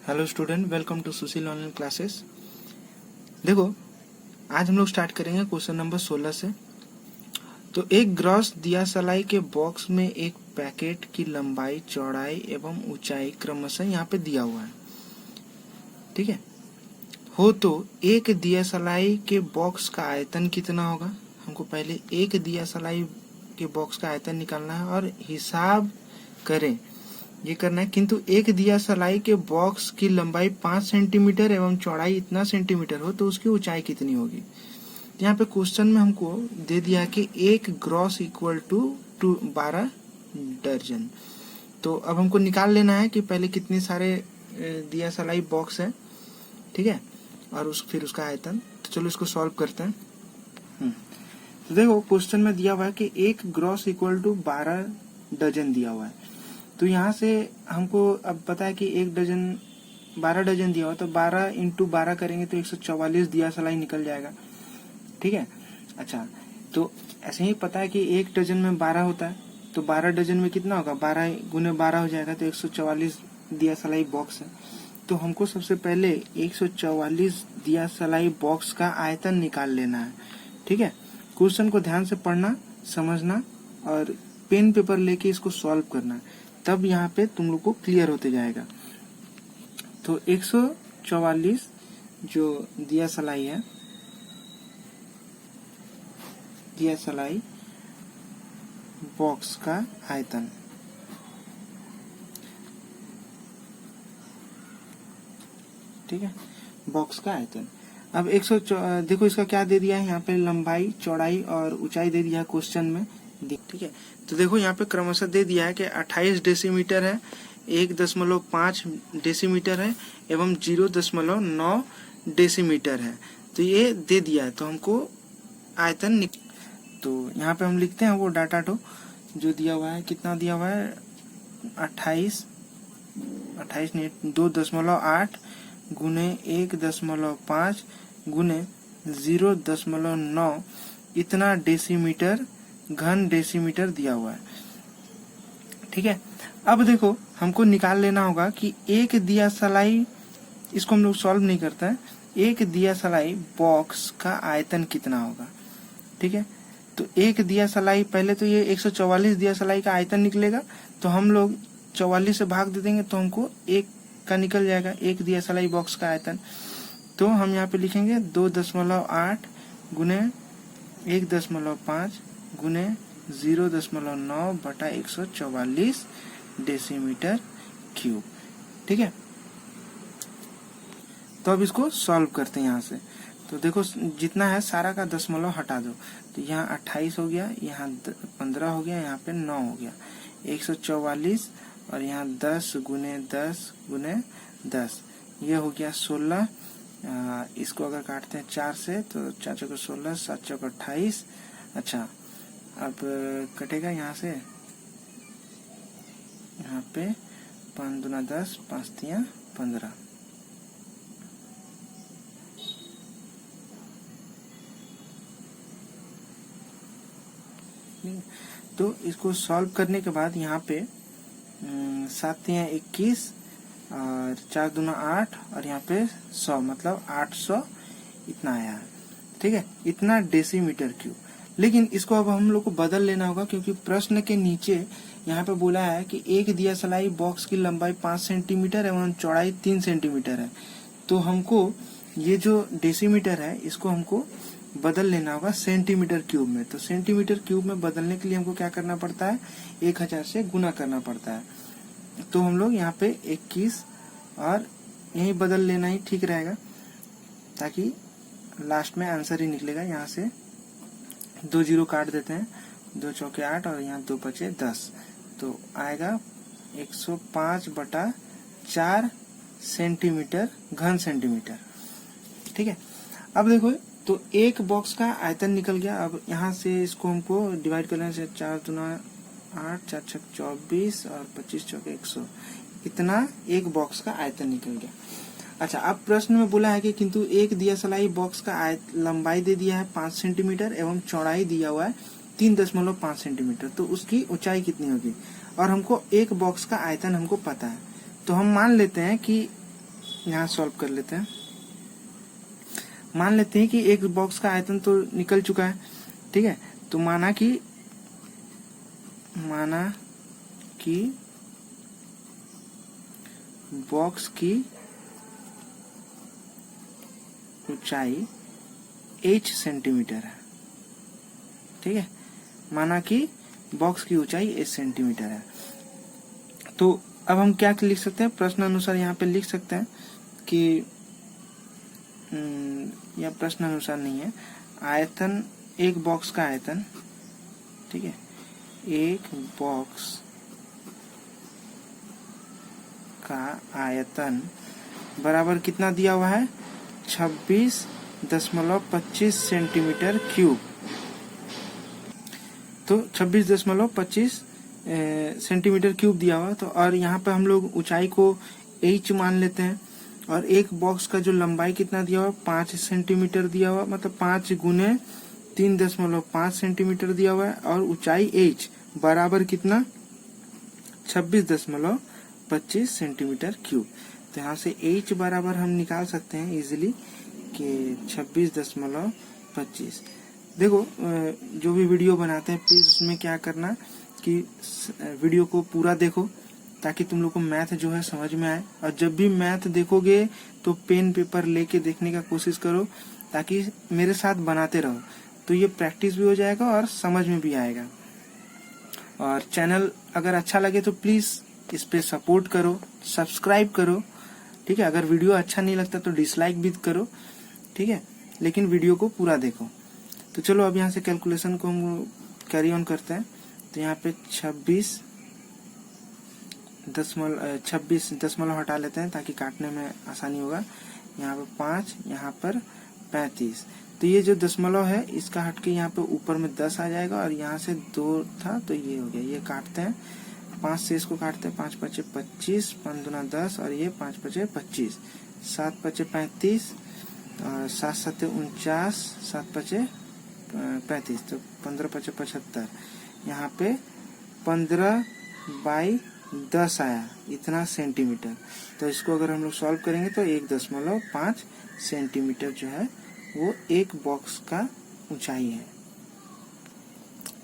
Hello student, welcome to Sushil online classes. देखो, आज हम लोग स्टार्ट करेंगे क्वेश्चन नंबर 16 से। तो एक ग्रॉस दिया सलाई के बॉक्स में एक पैकेट की लंबाई, चौड़ाई एवं ऊंचाई क्रमशः यहाँ पे दिया हुआ है। ठीक है, हो तो एक दिया सलाई के बॉक्स का आयतन कितना होगा। हमको पहले एक दिया सलाई के बॉक्स का आयतन निकालना है और हिसाब करें, ये करना है। किंतु एक दिया सलाई के बॉक्स की लंबाई 5 सेंटीमीटर एवं चौड़ाई इतना सेंटीमीटर हो तो उसकी ऊंचाई कितनी होगी। यहाँ पे क्वेश्चन में हमको दे दिया कि एक ग्रॉस इक्वल टू 12 दर्जन। तो अब हमको निकाल लेना है कि पहले कितने सारे दिया सलाई बॉक्स है, ठीक है, और फिर उसका आयतन। तो चलो इसको सॉल्व करते हैं। तो देखो, क्वेश्चन में दिया हुआ है कि एक ग्रॉस इक्वल टू 12 डजन दिया हुआ है। तो यहाँ से हमको अब पता है कि एक डजन 12 डजन दिया हुआ, तो 12 इंटू 12 करेंगे तो 144 दिया सलाई निकल जाएगा। ठीक है, अच्छा, तो ऐसे ही पता है कि एक डजन में 12 होता है, तो 12 डजन में कितना होगा, 12 गुने 12 हो जाएगा, तो 144 दिया सलाई बॉक्स है। तो हमको सबसे पहले 144 दिया सलाई बॉक्स का आयतन निकाल लेना है। ठीक है, क्वेश्चन को ध्यान से पढ़ना, समझना और पेन पेपर लेके इसको सॉल्व करना, तब यहाँ पे तुम लोग को क्लियर होते जाएगा। तो 144 जो दिया सलाई है, दिया सलाई बॉक्स का आयतन, ठीक है, बॉक्स का आयतन। अब देखो इसका क्या दे दिया है, यहाँ पे लंबाई, चौड़ाई और ऊंचाई दे दिया है क्वेश्चन में। ठीक है, तो देखो यहाँ पे क्रमशः दे दिया है कि 28 डेसीमीटर है, 1.5 डेसीमीटर है एवं 0.9 डेसीमीटर है। तो ये दे दिया है, तो हमको आयतन तो यहाँ पे हम लिखते हैं वो डाटा जो दिया हुआ है, कितना दिया हुआ है, 28 नहीं 2.8 गुने 1.5 गुने 0.9 इतना डेसीमीटर, घन डेसीमीटर दिया हुआ है। ठीक है, अब देखो हमको निकाल लेना होगा कि एक दिया सलाई, इसको हम लोग सॉल्व नहीं करते हैं, एक दिया सलाई बॉक्स का आयतन कितना होगा। ठीक है, तो एक दिया सलाई, पहले तो ये 144 दिया सलाई का आयतन निकलेगा, तो हम लोग 44 से भाग दे देंगे तो हमको एक का निकल जाएगा, एक दिया सलाई बॉक्स का आयतन। तो हम यहाँ पे लिखेंगे 2.8 गुने 1.5 गुने 0.9 बटा 144 डेसीमीटर क्यूब। ठीक है, तो अब इसको सॉल्व करते हैं यहाँ से। तो देखो जितना है सारा का दशमलव हटा दो, तो यहाँ 28 हो गया, यहाँ 15 हो गया, यहाँ पे 9 हो गया, 144 और यहाँ 10 गुने 10 गुने 10, ये हो गया 16। इसको अगर काटते हैं 4 से तो 4 चौके 16, 7 चौके 28। अच्छा, अब कटेगा यहाँ से, यहाँ पे 5 दूना 10, 5 तिया 15। तो इसको सॉल्व करने के बाद यहाँ पे 7 तिया 21 और 4 दूना 8 और यहाँ पे 100, मतलब 800 इतना आया है। ठीक है, इतना डेसीमीटर क्यूब। लेकिन इसको अब हम लोग को बदल लेना होगा, क्योंकि प्रश्न के नीचे यहाँ पे बोला है कि एक दिया सलाई बॉक्स की लंबाई 5 सेंटीमीटर एवं चौड़ाई 3 सेंटीमीटर है। तो हमको ये जो डेसीमीटर है इसको हमको बदल लेना होगा सेंटीमीटर क्यूब में। तो सेंटीमीटर क्यूब में बदलने के लिए हमको क्या करना पड़ता है, 1000 से गुना करना पड़ता है। तो हम लोग यहाँ पे 21 और यही बदल लेना ही ठीक रहेगा, ताकि लास्ट में आंसर ही निकलेगा। यहाँ से 2 जीरो काट देते हैं, 2 चौके 8 और यहाँ 2 बचे 10, तो आएगा 105/4 सेंटीमीटर, घन सेंटीमीटर। ठीक है, अब देखो, तो एक बॉक्स का आयतन निकल गया। अब यहाँ से इसको हमको डिवाइड करने से 4 दूना 8, 4 छक 24 और 25 चौके 100, इतना एक बॉक्स का आयतन निकल गया। अच्छा, अब प्रश्न में बोला है कि किंतु एक दिया सलाई बॉक्स का लंबाई दे दिया है 5 सेंटीमीटर एवं चौड़ाई दिया हुआ है 3.5 सेंटीमीटर, तो उसकी ऊंचाई कितनी होगी। और हमको एक बॉक्स का आयतन हमको पता है, तो हम मान लेते हैं कि यहाँ सॉल्व कर लेते हैं। मान लेते हैं कि एक बॉक्स का आयतन तो निकल चुका है, ठीक है। तो माना कि बॉक्स की ऊंचाई h सेंटीमीटर है, ठीक है। माना कि बॉक्स की ऊंचाई h सेंटीमीटर है। तो अब हम क्या लिख सकते हैं, प्रश्न अनुसार यहाँ पे लिख सकते हैं कि यह प्रश्न अनुसार नहीं है, आयतन, एक बॉक्स का आयतन, ठीक है, एक बॉक्स का आयतन बराबर कितना दिया हुआ है, 26.25 सेंटीमीटर क्यूब। तो 26.25 सेंटीमीटर क्यूब दिया हुआ। तो और यहाँ पे हम लोग ऊंचाई को h मान लेते हैं, और एक बॉक्स का जो लंबाई कितना दिया हुआ, 5 सेंटीमीटर दिया हुआ, मतलब 5 गुने 3.5 सेंटीमीटर दिया हुआ है, और ऊंचाई h बराबर कितना, 26.25 सेंटीमीटर क्यूब। तो यहाँ से h बराबर हम निकाल सकते हैं इजीली कि 26.25। देखो जो भी वीडियो बनाते हैं प्लीज उसमें क्या करना कि वीडियो को पूरा देखो, ताकि तुम लोग को मैथ जो है समझ में आए। और जब भी मैथ देखोगे तो पेन पेपर लेके देखने का कोशिश करो, ताकि मेरे साथ बनाते रहो, तो ये प्रैक्टिस भी हो जाएगा और समझ में भी आएगा। और चैनल अगर अच्छा लगे तो प्लीज इस पे सपोर्ट करो, सब्सक्राइब करो, ठीक है। अगर वीडियो अच्छा नहीं लगता तो डिसलाइक भी करो, ठीक है, लेकिन वीडियो को पूरा देखो। तो चलो अब यहाँ से कैलकुलेशन को हम कैरी ऑन करते हैं। तो यहाँ पे 26 दशमलव हटा लेते हैं ताकि काटने में आसानी होगा। यहाँ पे 5, यहाँ पर 35। तो ये जो दशमलव है इसका हट के यहाँ पे ऊपर में 10 आ जाएगा, और यहाँ से 2 था तो ये हो गया। ये काटते हैं, 5 से इसको काटते हैं, 5 पचे 25, 5 दूना 10, और ये 5 पचे 25, 7 पचे 35, 7 सत्ते 49, 7 पचे 35, तो 15 पचे 75। यहाँ पे 15/10 आया, इतना सेंटीमीटर। तो इसको अगर हम लोग सॉल्व करेंगे तो 1.5 सेंटीमीटर जो है वो एक बॉक्स का ऊंचाई है।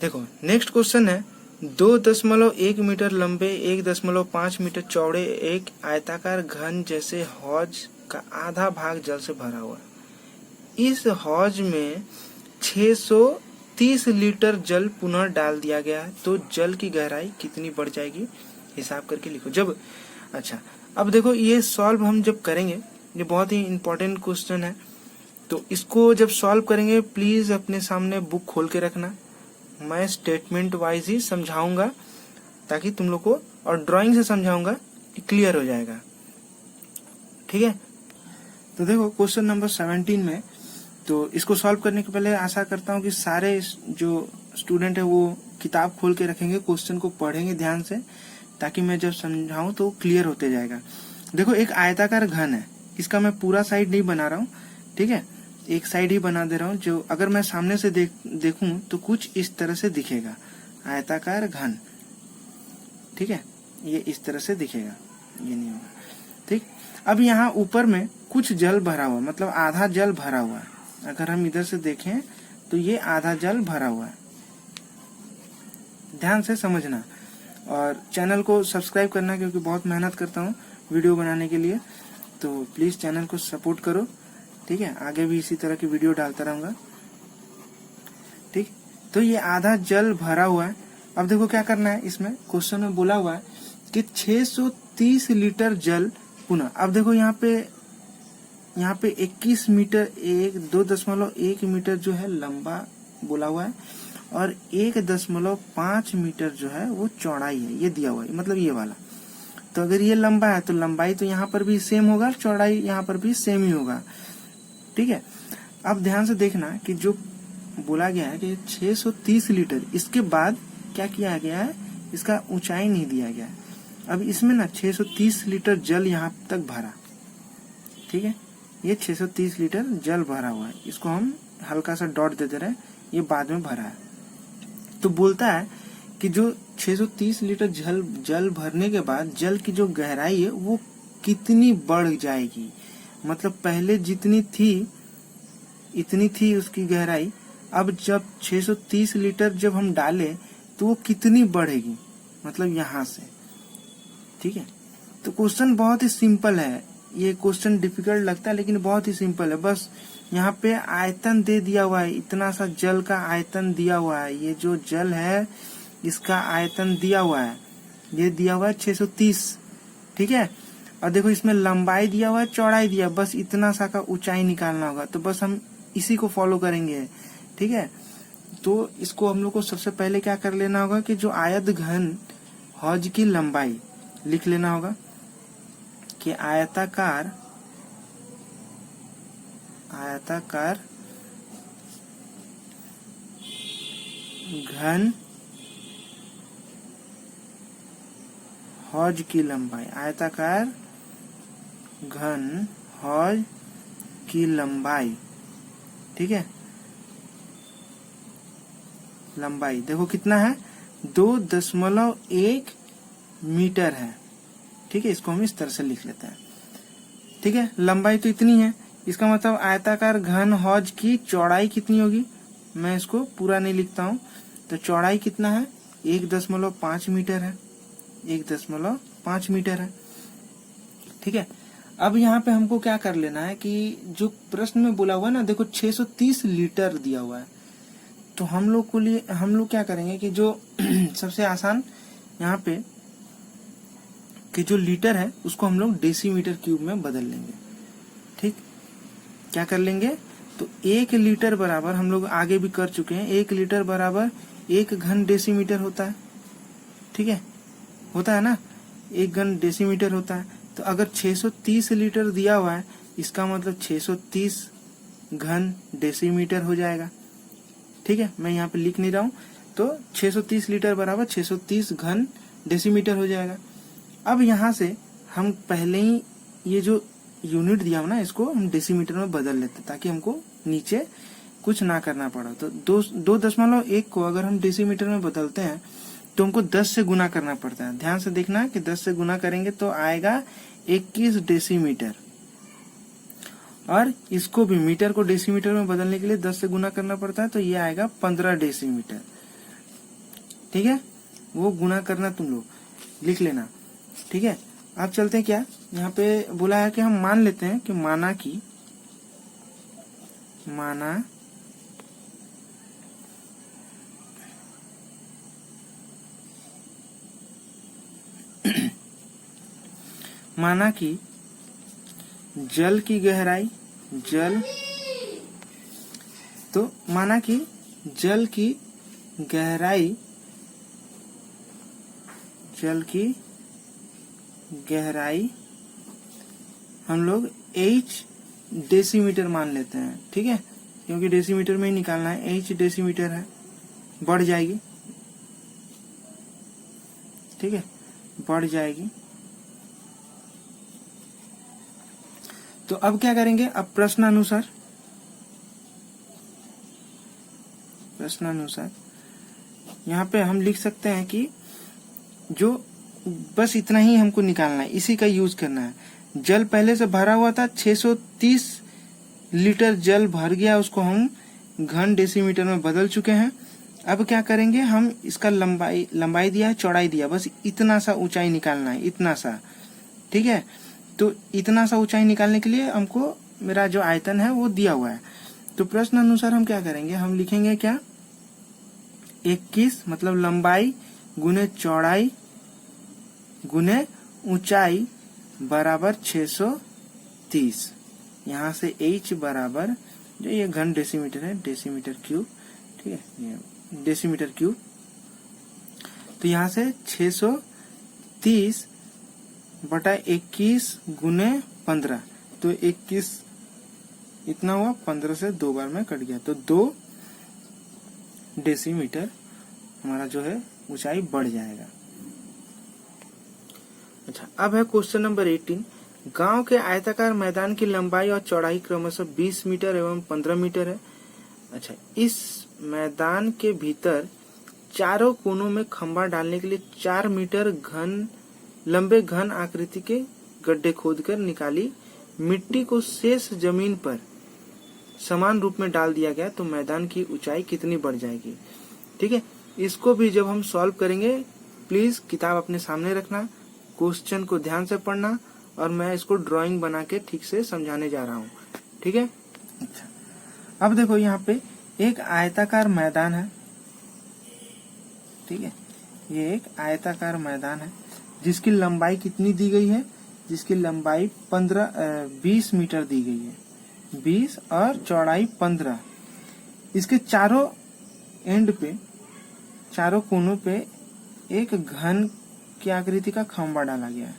देखो नेक्स्ट क्वेश्चन है, 2.1 मीटर लंबे, 1.5 मीटर चौड़े एक आयताकार घन जैसे हौज का आधा भाग जल से भरा हुआ है। इस हौज में 630 लीटर जल पुनः डाल दिया गया है, तो जल की गहराई कितनी बढ़ जाएगी, हिसाब करके लिखो। जब अच्छा अब देखो ये सॉल्व हम जब करेंगे, ये बहुत ही इंपॉर्टेंट क्वेश्चन है। तो इसको जब सॉल्व करेंगे प्लीज अपने सामने बुक खोल के रखना, मैं स्टेटमेंट वाइज ही समझाऊंगा ताकि तुम लोग को, और ड्राइंग से समझाऊंगा, क्लियर हो जाएगा, ठीक है। तो देखो क्वेश्चन नंबर 17 में, तो इसको सॉल्व करने के पहले आशा करता हूँ कि सारे जो स्टूडेंट है वो किताब खोल के रखेंगे, क्वेश्चन को पढ़ेंगे ध्यान से, ताकि मैं जब समझाऊं तो क्लियर होते जाएगा। देखो एक आयताकार घन है, इसका मैं पूरा साइड नहीं बना रहा हूँ, ठीक है, एक साइड ही बना दे रहा हूँ। जो अगर मैं सामने से देखूं तो कुछ इस तरह से दिखेगा, आयताकार घन, ठीक है, ये इस तरह से दिखेगा, ये नहीं होगा, ठीक। अब यहाँ ऊपर में कुछ जल भरा हुआ, मतलब आधा जल भरा हुआ है। अगर हम इधर से देखें तो ये आधा जल भरा हुआ है, ध्यान से समझना। और चैनल को सब्सक्राइब करना, क्योंकि बहुत मेहनत करता हूँ वीडियो बनाने के लिए, तो प्लीज चैनल को सपोर्ट करो, ठीक है। आगे भी इसी तरह की वीडियो डालता रहूंगा, ठीक। तो ये आधा जल भरा हुआ है। अब देखो क्या करना है, इसमें क्वेश्चन में बोला हुआ है कि 630 लीटर जल पुनः। अब देखो यहाँ पे 21 मीटर, 2.1 मीटर जो है लंबा बोला हुआ है, और 1.5 मीटर जो है वो चौड़ाई है, ये दिया हुआ है, मतलब ये वाला। तो अगर ये लंबा है तो लंबाई तो यहाँ पर भी सेम होगा, चौड़ाई यहाँ पर भी सेम ही होगा, ठीक है। अब ध्यान से देखना कि जो बोला गया है कि 630 लीटर, इसके बाद क्या किया गया है, इसका ऊंचाई नहीं दिया गया है। अब इसमें ना 630 लीटर जल यहाँ तक भरा, ठीक है, ये 630 लीटर जल भरा हुआ है, इसको हम हल्का सा डॉट दे दे रहे हैं, ये बाद में भरा है। तो बोलता है कि जो 630 लीटर जल भरने के बाद जल की जो गहराई है वो कितनी बढ़ जाएगी। मतलब पहले जितनी थी इतनी थी उसकी गहराई, अब जब 630 लीटर जब हम डालें तो वो कितनी बढ़ेगी, मतलब यहाँ से। ठीक है, तो क्वेश्चन बहुत ही सिंपल है। ये क्वेश्चन डिफिकल्ट लगता है लेकिन बहुत ही सिंपल है। बस यहाँ पे आयतन दे दिया हुआ है, इतना सा जल का आयतन दिया हुआ है। ये जो जल है इसका आयतन दिया हुआ है, ये दिया हुआ है 630। ठीक है, और देखो इसमें लंबाई दिया हुआ है, चौड़ाई दिया, बस इतना सा का ऊंचाई निकालना होगा। तो बस हम इसी को फॉलो करेंगे। ठीक है, तो इसको हम लोग को सबसे पहले क्या कर लेना होगा कि जो आयत घन हौज की लंबाई लिख लेना होगा कि आयताकार घन हौज की लंबाई, आयताकार घन हौज की लंबाई। ठीक है, लंबाई देखो कितना है, 2.1 मीटर है। ठीक है, इसको हम इस तरह से लिख लेते हैं। ठीक है, लंबाई तो इतनी है, इसका मतलब आयताकार घन हौज की चौड़ाई कितनी होगी, मैं इसको पूरा नहीं लिखता हूँ। तो चौड़ाई कितना है, 1.5 मीटर है, 1.5 मीटर है। ठीक है, अब यहाँ पे हमको क्या कर लेना है कि जो प्रश्न में बोला हुआ है ना, देखो 630 लीटर दिया हुआ है। तो हम लोग क्या करेंगे कि जो सबसे आसान यहाँ पे कि जो लीटर है उसको हम लोग डेसीमीटर क्यूब में बदल लेंगे। ठीक, क्या कर लेंगे, तो 1 लीटर बराबर, हम लोग आगे भी कर चुके हैं, 1 लीटर बराबर 1 घन डेसीमीटर होता है। ठीक है, होता है ना, 1 घन डेसीमीटर होता है। तो अगर 630 लीटर दिया हुआ है, इसका मतलब 630 घन डेसीमीटर हो जाएगा। ठीक है, मैं यहाँ पे लिख नहीं रहा हूँ। तो 630 लीटर बराबर 630 घन डेसीमीटर हो जाएगा। अब यहाँ से हम पहले ही ये जो यूनिट दिया हो ना, इसको हम डेसीमीटर में बदल लेते हैं ताकि हमको नीचे कुछ ना करना पड़ा। तो 2.1 को अगर हम डेसीमीटर में बदलते हैं तो हमको 10 से गुना करना पड़ता है। ध्यान से देखना कि 10 से गुना करेंगे तो आएगा 21 डेसीमीटर, और इसको भी मीटर को डेसीमीटर में बदलने के लिए 10 से गुना करना पड़ता है, तो ये आएगा 15 डेसीमीटर। ठीक है, वो गुना करना तुम लोग लिख लेना। ठीक है, अब चलते हैं, क्या यहाँ पे बोला है कि हम मान लेते हैं कि माना कि जल की गहराई, माना कि जल की गहराई हम लोग H डेसीमीटर मान लेते हैं। ठीक है, क्योंकि डेसीमीटर में ही निकालना है, H डेसीमीटर है, बढ़ जाएगी। ठीक है, बढ़ जाएगी। तो अब क्या करेंगे, अब प्रश्नानुसार यहाँ पे हम लिख सकते हैं कि जो बस इतना ही हमको निकालना है, इसी का यूज करना है। जल पहले से भरा हुआ था, 630 लीटर जल भर गया, उसको हम घन डेसीमीटर में बदल चुके हैं। अब क्या करेंगे, हम इसका लंबाई दिया है, चौड़ाई दिया, बस इतना सा ऊंचाई निकालना है, इतना सा। ठीक है, तो इतना सा ऊंचाई निकालने के लिए हमको मेरा जो आयतन है वो दिया हुआ है। तो प्रश्न अनुसार हम क्या करेंगे, हम लिखेंगे क्या, 21 मतलब लंबाई गुने चौड़ाई गुने ऊंचाई बराबर 630। यहाँ से H बराबर, जो ये घन डेसीमीटर है, डेसीमीटर क्यूब। ठीक है, ये डेसीमीटर क्यूब। तो यहाँ से 630 बटा 21 गुने 15, तो 21 इतना हुआ, 15 से 2 बार में कट गया, तो 2 डेसीमीटर हमारा जो है ऊंचाई बढ़ जाएगा। अच्छा, अब है क्वेश्चन नंबर 18। गांव के आयताकार मैदान की लंबाई और चौड़ाई क्रमशः 20 मीटर एवं 15 मीटर है। अच्छा, इस मैदान के भीतर चारों कोनों में खंभा डालने के लिए 4 मीटर लंबे घन आकृति के गड्ढे खोदकर निकाली मिट्टी को शेष जमीन पर समान रूप में डाल दिया गया तो मैदान की ऊंचाई कितनी बढ़ जाएगी। ठीक है, इसको भी जब हम सॉल्व करेंगे प्लीज किताब अपने सामने रखना, क्वेश्चन को ध्यान से पढ़ना और मैं इसको ड्राइंग बना के ठीक से समझाने जा रहा हूँ। ठीक है, अच्छा अब देखो यहाँ पे एक आयताकार मैदान है। ठीक है, ये एक आयताकार मैदान है जिसकी लंबाई कितनी दी गई है, जिसकी लंबाई 20 मीटर दी गई है, 20 और चौड़ाई 15। इसके चारों एंड पे, चारों कोनों पे एक घन की आकृति का खंभा डाला गया है।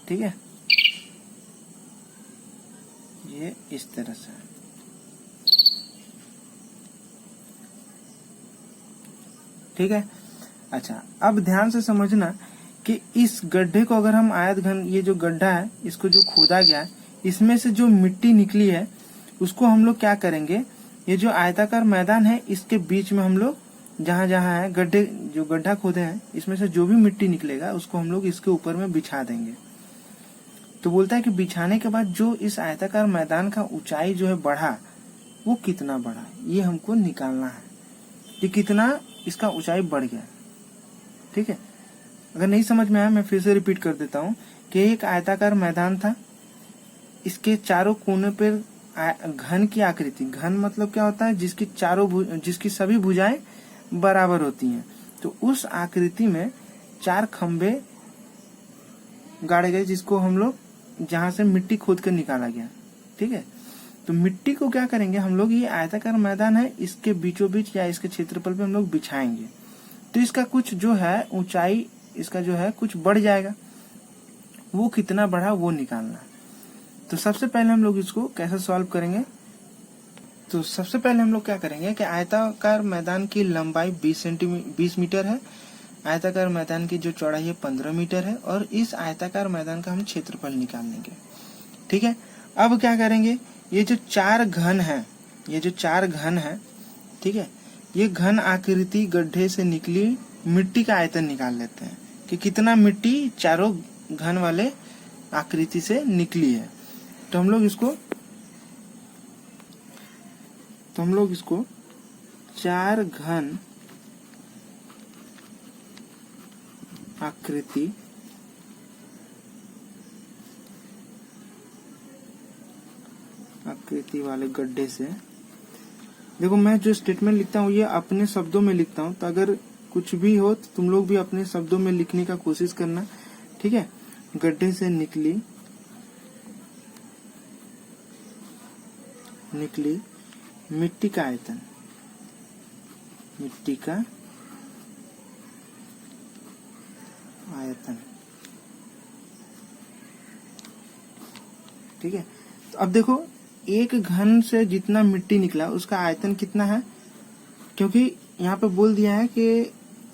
ठीक है, ये इस तरह से। ठीक है, अच्छा अब ध्यान से समझना कि इस गड्ढे को अगर हम आयत घन, ये जो गड्ढा है इसको जो खोदा गया है, इसमें से जो मिट्टी निकली है उसको हम लोग क्या करेंगे, ये जो आयताकार मैदान है इसके बीच में हम लोग जहाँ जहाँ है गड्ढे, जो गड्ढा खोदे हैं इसमें से जो भी मिट्टी निकलेगा उसको हम लोग इसके ऊपर में बिछा देंगे। तो बोलता है कि बिछाने के बाद जो इस आयताकार मैदान का ऊंचाई जो है बढ़ा, वो कितना बढ़ा, ये हमको निकालना है कि कितना इसका ऊंचाई बढ़ गया। ठीक है, अगर नहीं समझ में आया मैं फिर से रिपीट कर देता हूँ कि एक आयताकार मैदान था, इसके चारों कोने पर घन की आकृति, घन मतलब क्या होता है, जिसकी सभी भुजाएं बराबर होती हैं, तो उस आकृति में 4 खंबे गाड़े गए जिसको हम लोग, जहां से मिट्टी खोद कर निकाला गया। ठीक है, तो मिट्टी को क्या करेंगे हम लोग, ये आयताकार मैदान है इसके बीचों बीच या इसके क्षेत्रफल पे हम लोग बिछाएंगे, तो इसका कुछ जो है ऊंचाई, इसका जो है कुछ बढ़ जाएगा, वो कितना बढ़ा वो निकालना। तो सबसे पहले हम लोग इसको कैसे सॉल्व करेंगे, तो सबसे पहले हम लोग क्या करेंगे कि आयताकार मैदान की लंबाई 20 मीटर है, आयताकार मैदान की जो चौड़ाई है 15 मीटर है, और इस आयताकार मैदान का हम क्षेत्रफल निकाल लेंगे। ठीक है, अब क्या करेंगे, ये जो 4 घन है, ये जो 4 घन है, ठीक है, ये घन आकृति गड्ढे से निकली मिट्टी का आयतन निकाल लेते हैं कि कितना मिट्टी चारों घन वाले आकृति से निकली है। तो हम लोग इसको 4 घन आकृति वाले गड्ढे से, देखो मैं जो स्टेटमेंट लिखता हूँ ये अपने शब्दों में लिखता हूँ, तो अगर कुछ भी हो तो तुम लोग भी अपने शब्दों में लिखने का कोशिश करना। ठीक है, गड्ढे से निकली मिट्टी का आयतन, ठीक है, तो अब देखो एक घन से जितना मिट्टी निकला उसका आयतन कितना है, क्योंकि यहाँ पे बोल दिया है कि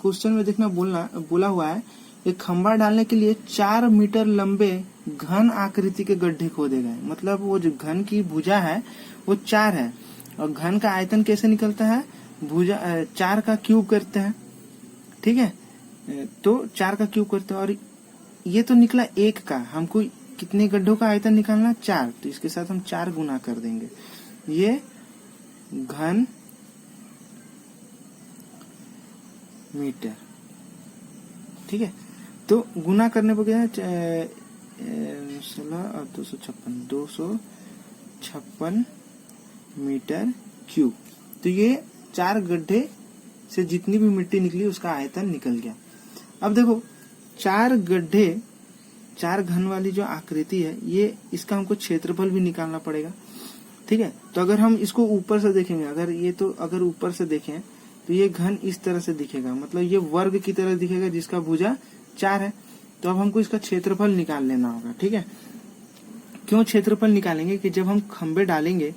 क्वेश्चन में देखना बोला हुआ है एक खंभा डालने के लिए 4 मीटर लंबे घन आकृति के गड्ढे खोदे गए, मतलब वो जो घन की भुजा है वो 4 है, और घन का आयतन कैसे निकलता है, भुजा 4 का क्यूब करते हैं। ठीक है, तो 4 का क्यूब करते हैं, और ये तो निकला 1 का, हमको कितने गड्ढों का आयतन निकालना, 4, तो इसके साथ हम 4 गुना कर देंगे, ये घन मीटर। ठीक है, तो गुना करने पर क्या है 16 और 256 मीटर क्यूब। तो ये 4 गड्ढे से जितनी भी मिट्टी निकली उसका आयतन निकल गया। अब देखो 4 गड्ढे, 4 घन वाली जो आकृति है ये, इसका हमको क्षेत्रफल भी निकालना पड़ेगा। ठीक है, तो अगर हम इसको ऊपर से देखेंगे, अगर ऊपर से देखें तो ये घन इस तरह से दिखेगा, मतलब ये वर्ग की तरह दिखेगा जिसका भुजा 4 है। तो अब हमको इसका क्षेत्रफल निकाल लेना होगा। ठीक है, क्यों क्षेत्रफल निकालेंगे कि जब हम खंबे डालेंगे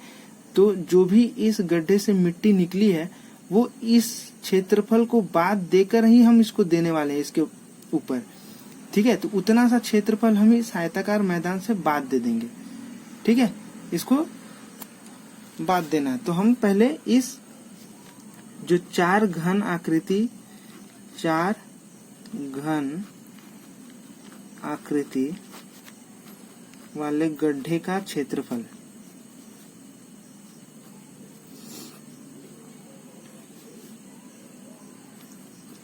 तो जो भी इस गड्ढे से मिट्टी निकली है वो इस क्षेत्रफल को बाद देकर ही हम इसको देने वाले हैं इसके ऊपर। ठीक है, तो उतना सा क्षेत्रफल हम इस आयताकार मैदान से बाद दे देंगे। ठीक है, इसको बाद देना है, तो हम पहले इस जो 4 घन आकृति वाले गड्ढे का क्षेत्रफल।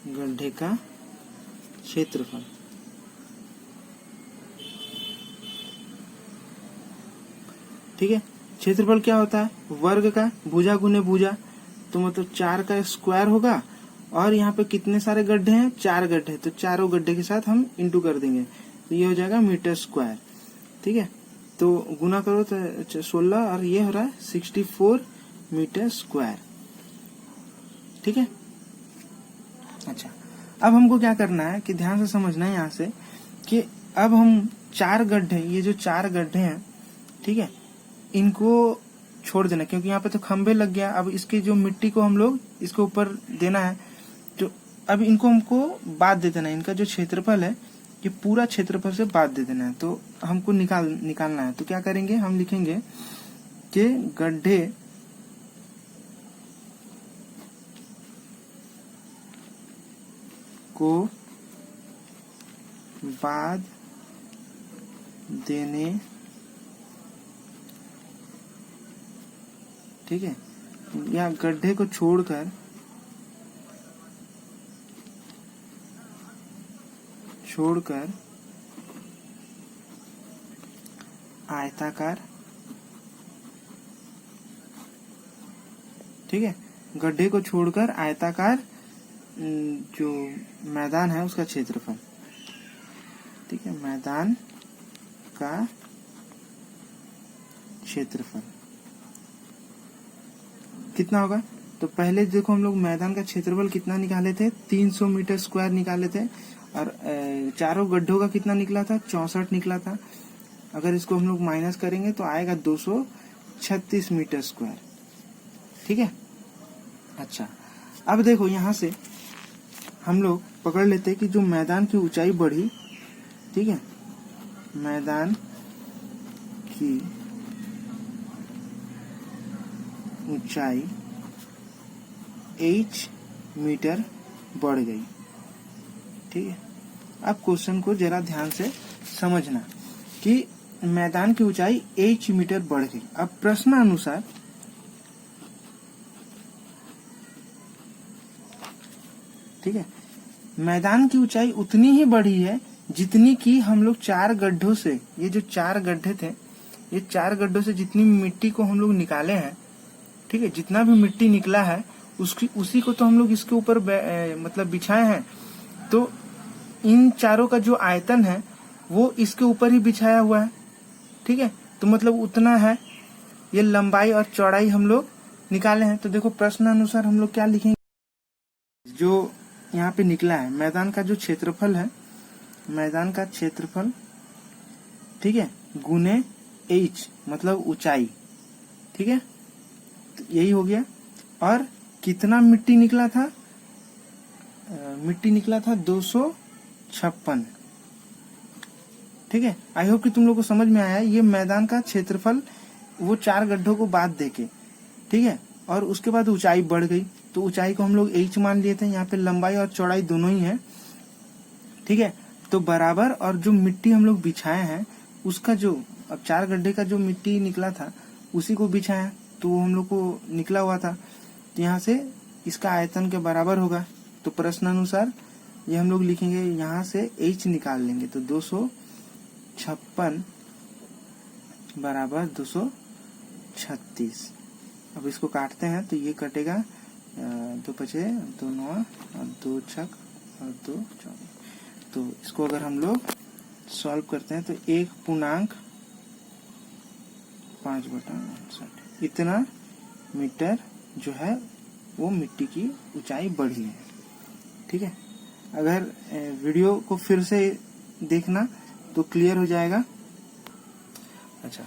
गड्ढे का क्षेत्रफल। ठीक है, क्षेत्रफल क्या होता है? वर्ग का भुजा गुने भुजा, तो मतलब 4 का स्क्वायर होगा। और यहाँ पे कितने सारे गड्ढे हैं? 4 गड्ढे, तो चारों गड्ढे के साथ हम इंटू कर देंगे, तो ये हो जाएगा मीटर स्क्वायर। ठीक है, तो गुना करो तो 16 और ये हो रहा है 64 मीटर स्क्वायर। ठीक है, अच्छा अब हमको क्या करना है कि ध्यान से समझना है यहाँ से कि अब हम 4 गड्ढे, ये जो 4 गड्ढे हैं, ठीक है, इनको छोड़ देना, क्योंकि यहाँ पे तो खंभे लग गया। अब इसकी जो मिट्टी को हम लोग इसके ऊपर देना है, तो अब इनको हमको बाद दे देना है। इनका जो क्षेत्रफल है ये पूरा क्षेत्रफल से बाद दे देना है, तो हमको निकालना है। तो क्या करेंगे, हम लिखेंगे कि गड्ढे को बाद देने, ठीक है, या गड्ढे को छोड़कर आयताकार, ठीक है, गड्ढे को छोड़कर आयताकार जो मैदान है उसका क्षेत्रफल। ठीक है, मैदान का क्षेत्रफल कितना होगा? तो पहले देखो हम लोग मैदान का क्षेत्रफल कितना निकाले थे, 300 मीटर स्क्वायर निकाले थे, और चारों गड्ढों का कितना निकला था? 64 निकला था। अगर इसको हम लोग माइनस करेंगे तो आएगा 236 मीटर स्क्वायर। ठीक है, अच्छा अब देखो यहाँ से हम लोग पकड़ लेते हैं कि जो मैदान की ऊंचाई बढ़ी, ठीक है, मैदान की ऊंचाई h मीटर बढ़ गई। ठीक है, अब क्वेश्चन को जरा ध्यान से समझना कि मैदान की ऊंचाई h मीटर बढ़ गई। अब प्रश्न अनुसार ठीक है, मैदान की ऊंचाई उतनी ही बढ़ी है जितनी की हम लोग 4 गड्ढों से, ये जो 4 गड्ढे थे, ये 4 गड्ढों से जितनी मिट्टी को हम लोग निकाले हैं, ठीक है, जितना भी मिट्टी निकला है उसी को तो हम लोग इसके ऊपर मतलब बिछाए हैं। तो इन चारों का जो आयतन है वो इसके ऊपर ही बिछाया हुआ है। ठीक है, तो मतलब उतना है, ये लंबाई और चौड़ाई हम लोग निकाले हैं। तो देखो प्रश्न अनुसार हम लोग क्या लिखेंगे, जो यहाँ पे निकला है मैदान का जो क्षेत्रफल है, मैदान का क्षेत्रफल, ठीक है, गुने h मतलब ऊंचाई। ठीक है, तो यही हो गया। और कितना मिट्टी निकला था? मिट्टी निकला था 256। ठीक है, आई होप कि तुम लोग को समझ में आया। ये मैदान का क्षेत्रफल वो 4 गड्ढों को बात देके, ठीक है, और उसके बाद ऊंचाई बढ़ गई, तो ऊंचाई को हम लोग h मान लिए थे। यहाँ पे लंबाई और चौड़ाई दोनों ही है। ठीक है, तो बराबर, और जो मिट्टी हम लोग बिछाए हैं उसका जो, अब 4 गड्ढे का जो मिट्टी निकला था उसी को बिछाया, तो वो हम लोग को निकला हुआ था, तो यहाँ से इसका आयतन के बराबर होगा। तो प्रश्न अनुसार ये हम लोग लिखेंगे, यहाँ से h निकाल लेंगे, तो 256 बराबर 236। अब इसको काटते हैं तो ये कटेगा 2 5 2 9 और 2 6 और 2 4। तो इसको अगर हम लोग सॉल्व करते हैं तो 1.5/59 इतना मीटर जो है वो मिट्टी की ऊंचाई बढ़ी है। ठीक है, अगर वीडियो को फिर से देखना तो क्लियर हो जाएगा। अच्छा,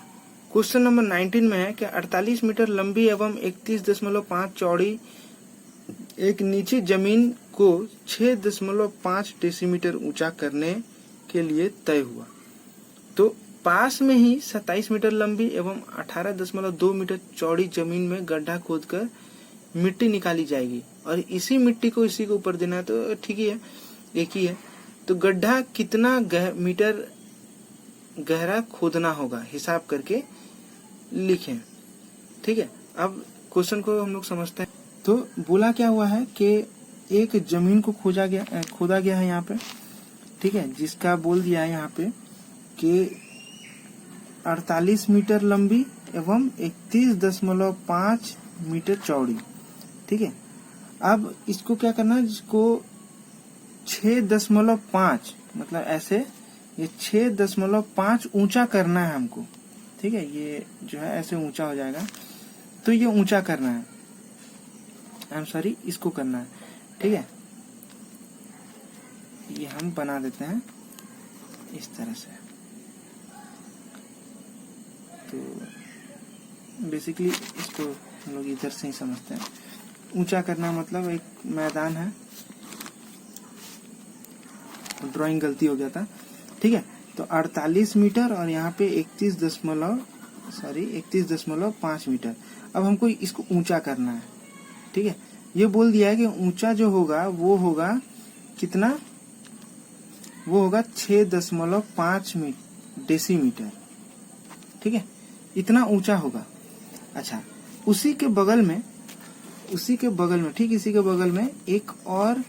क्वेश्चन नंबर 19 में है कि 48 मीटर लंबी एवं 31.5 चौड़ी एक नीची जमीन को 6.5 डेसीमीटर ऊंचा करने के लिए तय हुआ। तो पास में ही 27 मीटर लंबी एवं 18.2 मीटर चौड़ी जमीन में गड्ढा खोदकर मिट्टी निकाली जाएगी और इसी मिट्टी को इसी के ऊपर देना है। तो ठीक ही है, एक ही है। तो गड्ढा कितना मीटर गहरा खोदना होगा हिसाब करके लिखें। ठीक है, अब क्वेश्चन को हम लोग समझते हैं। तो बोला क्या हुआ है कि एक जमीन को खोदा गया है यहाँ पे। ठीक है, जिसका बोल दिया है यहाँ पे कि 48 मीटर लंबी एवं 31.5 मीटर चौड़ी। ठीक है, अब इसको क्या करना है, जिसको 6.5 मतलब ऐसे ये 6.5 ऊंचा करना है हमको। ठीक है, ये जो है ऐसे ऊंचा हो जाएगा, तो ये ऊंचा करना है, आई एम सॉरी, इसको करना है। ठीक है, ये हम बना देते हैं इस तरह से। तो बेसिकली इसको हम लोग इधर से ही समझते हैं। ऊंचा करना मतलब एक मैदान है, ड्राइंग गलती हो गया था। ठीक है, तो 48 मीटर और यहाँ पे 31.5 मीटर। अब हमको इसको ऊंचा करना है। ठीक है, ये बोल दिया है कि ऊंचा जो होगा वो होगा कितना, वो होगा 6.5 डेसीमीटर। ठीक है, इतना ऊंचा होगा। अच्छा, उसी के बगल में ठीक इसी के बगल में एक और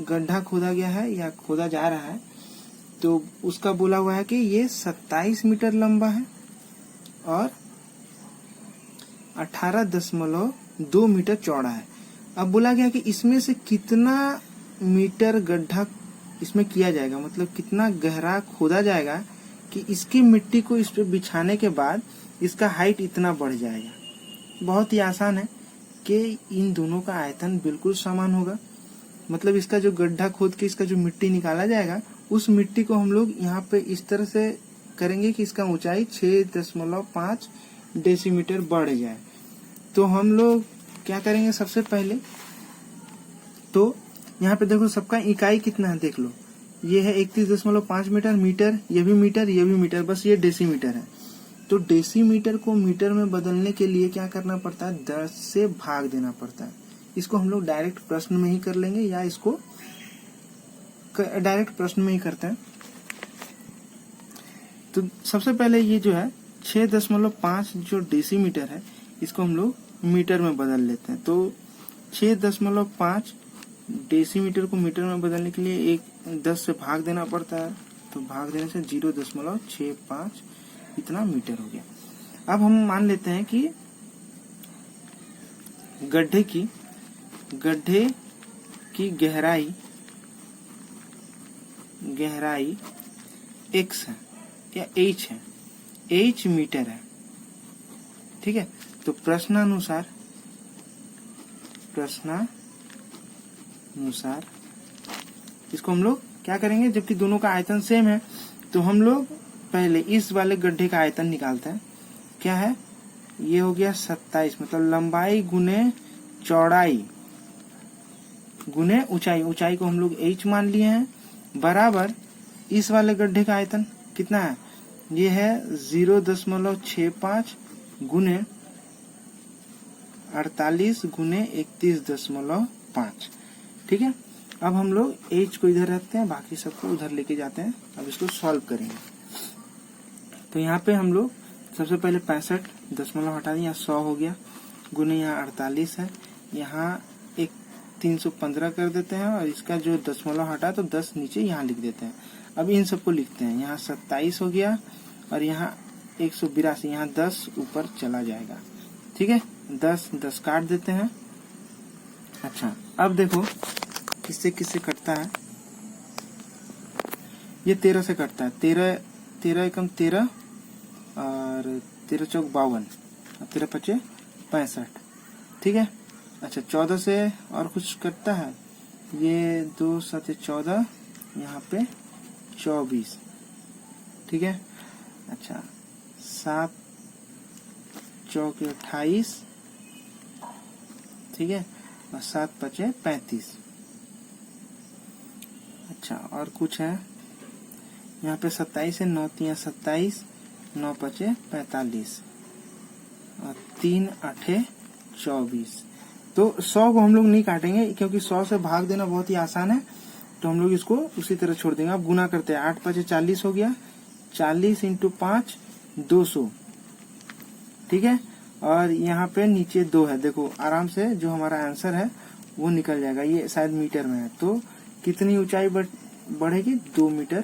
गड्ढा खोदा गया है या खोदा जा रहा है। तो उसका बोला हुआ है कि ये 27 मीटर लंबा है और 18.2 मीटर चौड़ा है। अब बोला गया कि इसमें से कितना मीटर गड्ढा इसमें किया जाएगा, मतलब कितना गहरा खोदा जाएगा कि इसकी मिट्टी को इस पे बिछाने के बाद इसका हाइट इतना बढ़ जाएगा। बहुत ही आसान है कि इन दोनों का आयतन बिल्कुल समान होगा। मतलब इसका जो गड्ढा खोद के इसका जो मिट्टी निकाला जाएगा, उस मिट्टी को हम लोग यहाँ पे इस तरह से करेंगे कि इसका ऊंचाई 6.5 डेसीमीटर बढ़ जाए। तो हम लोग क्या करेंगे, सबसे पहले तो यहाँ पे देखो सबका इकाई कितना है, देख लो। ये है 31.5 मीटर, ये भी मीटर, बस ये डेसीमीटर है। तो डेसीमीटर को मीटर में बदलने के लिए क्या करना पड़ता है, 10 से भाग देना पड़ता है। इसको हम लोग डायरेक्ट प्रश्न में ही कर लेंगे या इसको डायरेक्ट प्रश्न में ही करते हैं। तो सबसे पहले ये जो है 6.5 जो डेसीमीटर है, इसको हम लोग मीटर में बदल लेते हैं। तो 6.5 डेसीमीटर को मीटर में बदलने के लिए एक 10 से भाग देना पड़ता है। तो भाग देने से 0.65 इतना मीटर हो गया। अब हम मान लेते हैं कि गड्ढे की गहराई x है या h है, h मीटर है। ठीक है, तो प्रश्नानुसार इसको हम लोग क्या करेंगे, जबकि दोनों का आयतन सेम है, तो हम लोग पहले इस वाले गड्ढे का आयतन निकालते हैं। क्या है, ये हो गया 27, मतलब लंबाई गुने चौड़ाई गुने ऊंचाई को हम लोग h मान लिए हैं, बराबर इस वाले गड्ढे का आयतन कितना है, ये है 0.65 गुने 48 गुने 31.5। ठीक है, अब हम लोग h को इधर रखते हैं, बाकी सबको उधर लेके जाते हैं। अब इसको सॉल्व करेंगे। तो यहाँ पे हम लोग सबसे पहले 65 दशमलव हटा दिया, 100 हो गया, गुने यहाँ 48 है, यहाँ एक 315 कर देते हैं और इसका जो दशमलव हटा तो 10 नीचे यहाँ लिख देते हैं। अब इन सबको लिखते हैं, यहाँ 27 हो गया और यहाँ 182, यहाँ 10 ऊपर चला जाएगा। ठीक है, 10 काट देते हैं। अच्छा, अब देखो किससे किससे कटता है, ये 13 से कटता है, 13 एकम 13 और 13 चौक 52 और 13 पचे 65। ठीक है, अच्छा 14 से और कुछ कटता है, ये 2 7 14, यहाँ पे 24। ठीक है, अच्छा 7 चौक 28, ठीक है, और 7 पचे 35। अच्छा और कुछ है, यहाँ पे 27 है, 9 3 27, 9 पचे 45 और 3 8 24। तो 100 को हम लोग नहीं काटेंगे क्योंकि 100 से भाग देना बहुत ही आसान है। तो हम लोग इसको उसी तरह छोड़ देंगे। अब गुना करते हैं, 8 5 40 हो गया, 40 इंटू 5 200, ठीक है। और यहाँ पे नीचे 2 है, देखो आराम से जो हमारा आंसर है वो निकल जाएगा। ये शायद मीटर में है, तो कितनी ऊंचाई बढ़ेगी, 2 मीटर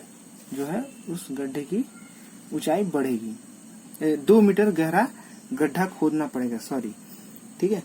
जो है उस गड्ढे की ऊंचाई बढ़ेगी। 2 मीटर गहरा गड्ढा खोदना पड़ेगा, सॉरी, ठीक है।